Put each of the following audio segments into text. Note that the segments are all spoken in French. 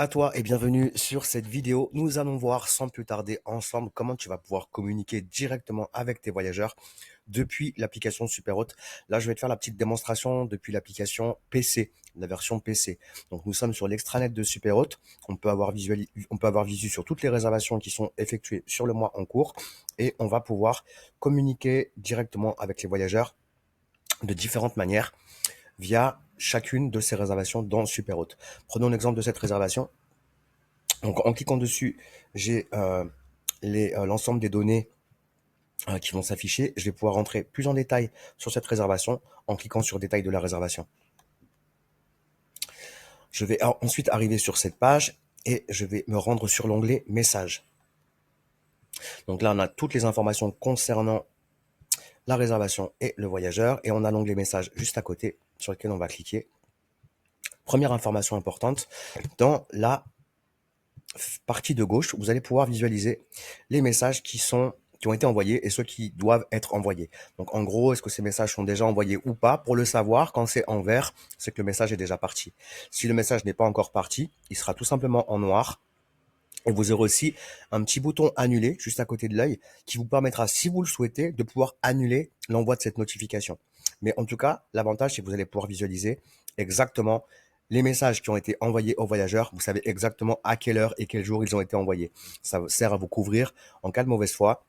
À toi et bienvenue sur cette vidéo. Nous allons voir sans plus tarder ensemble comment tu vas pouvoir communiquer directement avec tes voyageurs depuis l'application Superhôte. Là, je vais te faire la petite démonstration depuis l'application PC, la version PC. Donc, nous sommes sur l'extranet de Superhôte. On peut avoir visu sur toutes les réservations qui sont effectuées sur le mois en cours et on va pouvoir communiquer directement avec les voyageurs de différentes manières via chacune de ces réservations dans Superhôte. Prenons l'exemple de cette réservation. Donc, en cliquant dessus, j'ai l'ensemble des données qui vont s'afficher. Je vais pouvoir rentrer plus en détail sur cette réservation en cliquant sur détail de la réservation. Je vais ensuite arriver sur cette page et je vais me rendre sur l'onglet messages. Donc là, on a toutes les informations concernant la réservation et le voyageur et on a l'onglet messages juste à côté sur lequel on va cliquer. Première information importante, dans la partie de gauche, vous allez pouvoir visualiser les messages qui ont été envoyés et ceux qui doivent être envoyés. Donc en gros, est-ce que ces messages sont déjà envoyés ou pas? Pour le savoir, quand c'est en vert, c'est que le message est déjà parti. Si le message n'est pas encore parti, il sera tout simplement en noir. Et vous aurez aussi un petit bouton annuler juste à côté de l'œil qui vous permettra, si vous le souhaitez, de pouvoir annuler l'envoi de cette notification. Mais en tout cas, l'avantage, c'est que vous allez pouvoir visualiser exactement les messages qui ont été envoyés aux voyageurs. Vous savez exactement à quelle heure et quel jour ils ont été envoyés. Ça sert à vous couvrir en cas de mauvaise foi.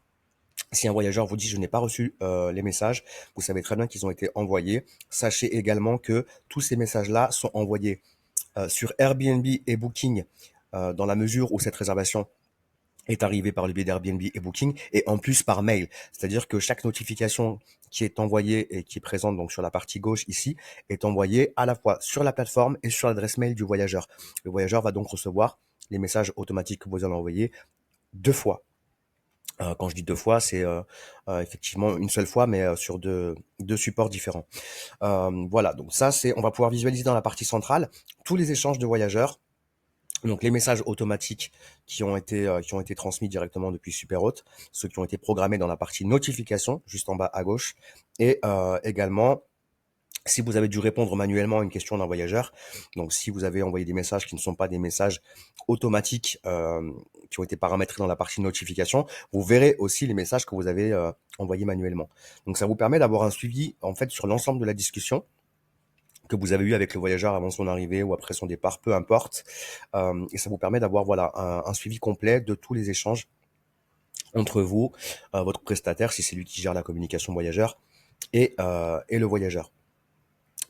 Si un voyageur vous dit je n'ai pas reçu les messages, vous savez très bien qu'ils ont été envoyés. Sachez également que tous ces messages-là sont envoyés sur Airbnb et Booking dans la mesure où cette réservation est arrivée par le biais d'Airbnb et Booking et en plus par mail. C'est-à-dire que chaque notification qui est envoyée et qui est présente donc sur la partie gauche ici est envoyée à la fois sur la plateforme et sur l'adresse mail du voyageur. Le voyageur va donc recevoir les messages automatiques que vous allez envoyer deux fois. Quand je dis deux fois, c'est effectivement une seule fois, mais sur deux supports différents. Voilà, donc ça, on va pouvoir visualiser dans la partie centrale tous les échanges de voyageurs. Donc les messages automatiques qui ont été transmis directement depuis Superhôte, ceux qui ont été programmés dans la partie notification, juste en bas à gauche, et également si vous avez dû répondre manuellement à une question d'un voyageur, donc si vous avez envoyé des messages qui ne sont pas des messages automatiques qui ont été paramétrés dans la partie notification, vous verrez aussi les messages que vous avez envoyés manuellement. Donc ça vous permet d'avoir un suivi en fait sur l'ensemble de la discussion que vous avez eu avec le voyageur avant son arrivée ou après son départ, peu importe. Et ça vous permet d'avoir voilà un suivi complet de tous les échanges entre vous, votre prestataire, si c'est lui qui gère la communication voyageur, et le voyageur.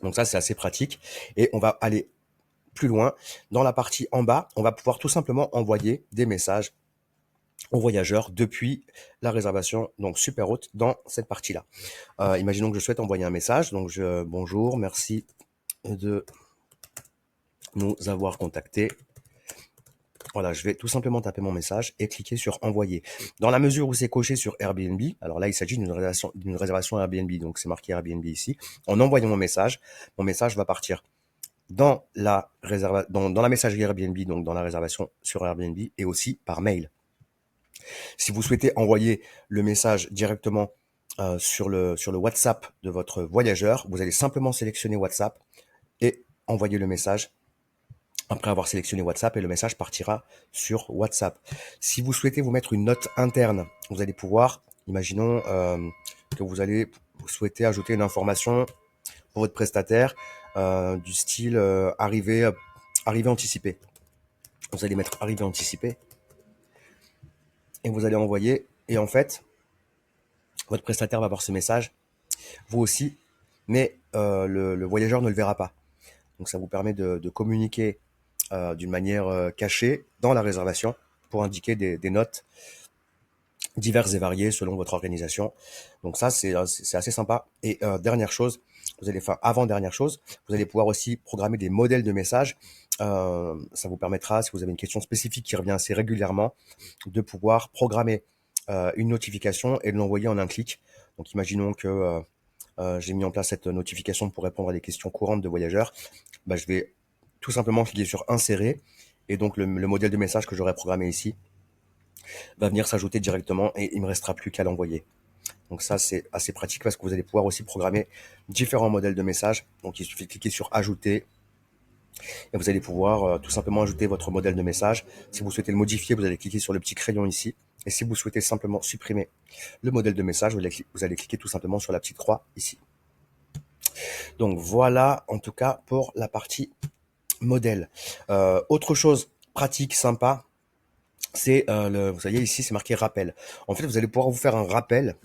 Donc ça, c'est assez pratique. Et on va aller plus loin. Dans la partie en bas, on va pouvoir tout simplement envoyer des messages aux voyageurs depuis la réservation, donc Superhôte, dans cette partie-là. Imaginons que je souhaite envoyer un message. Donc, bonjour, merci de nous avoir contactés. Voilà, je vais tout simplement taper mon message et cliquer sur envoyer. Dans la mesure où c'est coché sur Airbnb, alors là, il s'agit d'une réservation Airbnb, donc c'est marqué Airbnb ici. En envoyant mon message va partir dans dans la messagerie Airbnb, donc dans la réservation sur Airbnb et aussi par mail. Si vous souhaitez envoyer le message directement sur le WhatsApp de votre voyageur, vous allez simplement sélectionner WhatsApp et envoyer le message après avoir sélectionné WhatsApp et le message partira sur WhatsApp. Si vous souhaitez vous mettre une note interne, vous allez pouvoir, imaginons que vous souhaitez ajouter une information pour votre prestataire du style arrivée anticipée. Vous allez mettre arrivée anticipée et vous allez envoyer. Et en fait, votre prestataire va voir ce message, vous aussi, mais le voyageur ne le verra pas. Donc ça vous permet de communiquer d'une manière cachée dans la réservation pour indiquer des notes diverses et variées selon votre organisation. Donc ça, c'est assez sympa. Et dernière chose, avant-dernière chose, vous allez pouvoir aussi programmer des modèles de messages. Ça vous permettra, si vous avez une question spécifique qui revient assez régulièrement, de pouvoir programmer une notification et de l'envoyer en un clic. Donc imaginons que j'ai mis en place cette notification pour répondre à des questions courantes de voyageurs. Bah, je vais tout simplement cliquer sur insérer et donc le modèle de message que j'aurais programmé ici va venir s'ajouter directement et il me restera plus qu'à l'envoyer. Donc ça, c'est assez pratique parce que vous allez pouvoir aussi programmer différents modèles de messages. Donc il suffit de cliquer sur ajouter Et vous allez pouvoir tout simplement ajouter votre modèle de message. Si vous souhaitez le modifier, vous allez cliquer sur le petit crayon ici. Et si vous souhaitez simplement supprimer le modèle de message, vous allez cliquer tout simplement sur la petite croix ici. Donc voilà, en tout cas, pour la partie modèle. Autre chose pratique, sympa, c'est, vous voyez ici, c'est marqué rappel. En fait, vous allez pouvoir vous faire un rappel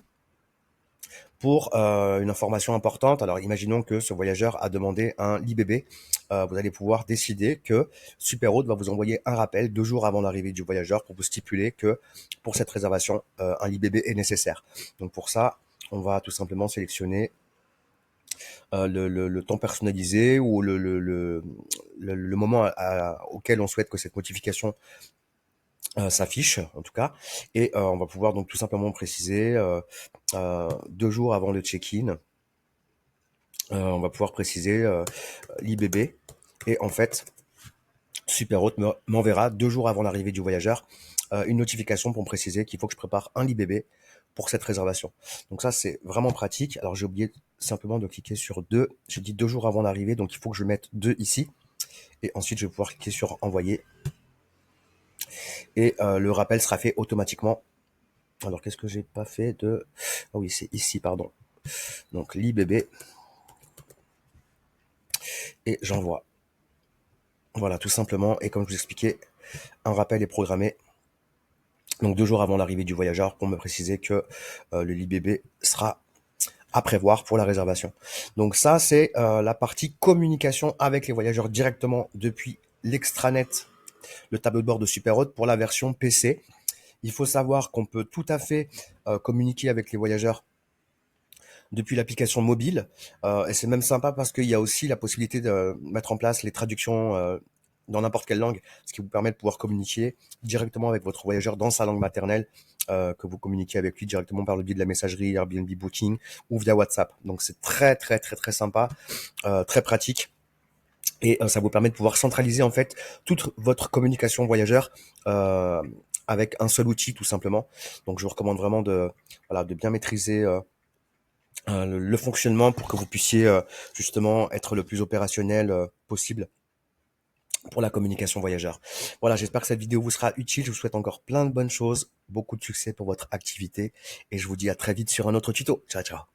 pour une information importante. Alors, imaginons que ce voyageur a demandé un l'IBB. Vous allez pouvoir décider que Superhaute va vous envoyer un rappel 2 jours avant l'arrivée du voyageur pour vous stipuler que pour cette réservation, un l'IBB est nécessaire. Donc pour ça, on va tout simplement sélectionner le temps personnalisé ou le moment auquel on souhaite que cette notification s'affiche, en tout cas. Et on va pouvoir donc tout simplement préciser 2 jours avant le check-in. On va pouvoir préciser l'IBB. Et en fait, Superhaute m'enverra 2 jours avant l'arrivée du voyageur une notification pour me préciser qu'il faut que je prépare un l'IBB pour cette réservation. Donc ça, c'est vraiment pratique. Alors j'ai oublié simplement de cliquer sur 2. J'ai dit 2 jours avant l'arrivée, donc il faut que je mette 2 ici. Et ensuite, je vais pouvoir cliquer sur envoyer. Et le rappel sera fait automatiquement. Alors qu'est-ce que j'ai pas fait de... Ah oui, c'est ici, pardon. Donc l'IBB. Et j'envoie. Voilà, tout simplement. Et comme je vous expliquais, un rappel est programmé. Donc 2 jours avant l'arrivée du voyageur pour me préciser que le l'IBB sera à prévoir pour la réservation. Donc ça, c'est la partie communication avec les voyageurs directement depuis l'extranet, le tableau de bord de Superhaute pour la version PC. Il faut savoir qu'on peut tout à fait communiquer avec les voyageurs depuis l'application mobile. Et c'est même sympa parce qu'il y a aussi la possibilité de mettre en place les traductions dans n'importe quelle langue, ce qui vous permet de pouvoir communiquer directement avec votre voyageur dans sa langue maternelle, que vous communiquez avec lui directement par le biais de la messagerie Airbnb Booking ou via WhatsApp. Donc c'est très très très très sympa, très pratique. Et ça vous permet de pouvoir centraliser en fait toute votre communication voyageur avec un seul outil tout simplement. Donc je vous recommande vraiment de bien maîtriser le fonctionnement pour que vous puissiez justement être le plus opérationnel possible pour la communication voyageur. Voilà, j'espère que cette vidéo vous sera utile. Je vous souhaite encore plein de bonnes choses, beaucoup de succès pour votre activité et je vous dis à très vite sur un autre tuto. Ciao, ciao.